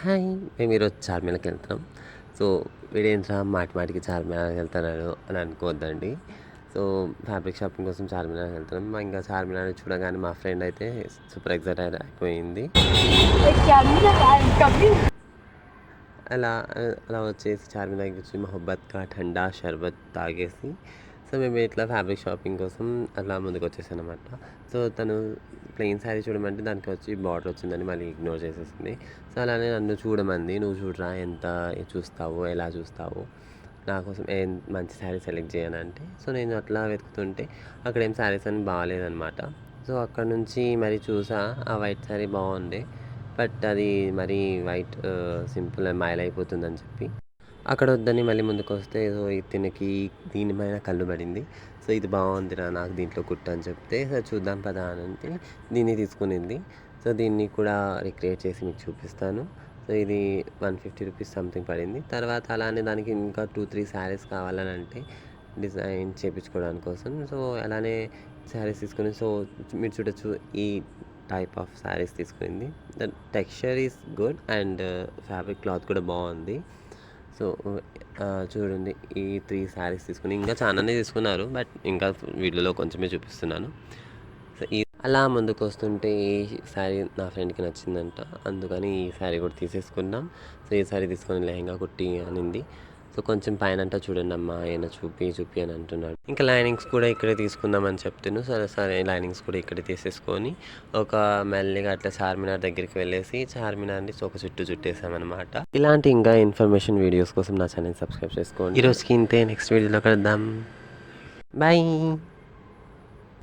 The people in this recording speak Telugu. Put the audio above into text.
హాయ్! మేము ఈరోజు చార్మినార్‌కి వెళ్తున్నాం. సో, వీడేంట్రా మాటి మాటికి చార్మినార్‌కి వెళ్తున్నాడు అని అనుకోవద్దండి. సో, ఫ్యాబ్రిక్ షాపింగ్ కోసం చార్మినార్‌కి వెళ్తున్నాం. ఇంకా చార్మినార్ చూడగానే మా ఫ్రెండ్ అయితే సూపర్ ఎక్సైటెడ్ అయిపోయింది. అలా అలా వచ్చేసి చార్మినార్‌కి వచ్చి మొహబ్బత్ కా ఠండా షర్బత్ తాగేసి సో, మేము ఇట్లా ఫ్యాబ్రిక్ షాపింగ్ కోసం అలా ముందుకొచ్చేసాననమాట. సో, తను ప్లెయిన్ శారీ చూడమంటే దానికి వచ్చి బార్డర్ వచ్చిందని మళ్ళీ ఇగ్నోర్ చేసేసింది. సో, అలానే నన్ను చూడమంది. "నువ్వు చూడరా ఎంత చూస్తావో, ఎలా చూస్తావో, నా కోసం ఏం మంచి శారీ సెలెక్ట్ చేయనంటే." సో, నేను అట్లా వెతుకుతుంటే అక్కడేం శారీస్ అని బాగాలేదనమాట. సో, అక్కడి నుంచి మరి చూసా ఆ వైట్ శారీ బాగుంది. బట్ అది మరీ వైట్ సింపుల్ మాయలైపోతుందని చెప్పి అక్కడ వద్దని మళ్ళీ ముందుకొస్తే సో తినకి దీని పైన కళ్ళు పడింది. సో ఇది బాగుందిరా నాకు దీంట్లో కుట్టు అని చెప్తే సో చూద్దాం పదా అని అంటే దీన్ని తీసుకునింది. సో దీన్ని కూడా రిక్రియేట్ చేసి మీకు చూపిస్తాను. సో ఇది 150 రూపీస్ సంథింగ్ పడింది. తర్వాత అలానే దానికి ఇంకా 2-3 శారీస్ కావాలని అంటే డిజైన్ చేయించుకోవడానికి కోసం సో అలానే శారీస్ తీసుకుని సో మీరు చూడొచ్చు ఈ టైప్ ఆఫ్ శారీస్ తీసుకునింది. The texture is good and fabric cloth కూడా బాగుంది. సో చూడండి ఈ 3 శారీస్ తీసుకుని ఇంకా చాలానే తీసుకున్నారు. బట్ ఇంకా వీడియోలో కొంచెమే చూపిస్తున్నాను. సో అలా ముందుకు వస్తుంటే ఈ శారీ నా ఫ్రెండ్కి నచ్చిందంట. అందుకని ఈ శారీ కూడా తీసేసుకున్నాం. సో ఈ శారీ తీసుకొని లెహంగా కుట్టి అనింది. సో కొంచెం పైనంట చూడండి అమ్మా ఆయన చూపి అని అంటున్నాడు. ఇంకా లైనింగ్స్ కూడా ఇక్కడే తీసుకుందామని చెప్తాను. సరే లైనింగ్స్ కూడా ఇక్కడే తీసేసుకొని ఒక మెల్లిగా అట్లా చార్మినార్ దగ్గరికి వెళ్ళేసి చార్మినార్ని ఒక చుట్టేసామన్నమాట. ఇలాంటి ఇంకా ఇన్ఫర్మేషన్ వీడియోస్ కోసం నా ఛానల్ సబ్స్క్రైబ్ చేసుకోండి. ఈరోజుకి ఇంతే, నెక్స్ట్ వీడియోలో కలుద్దాం. బాయ్.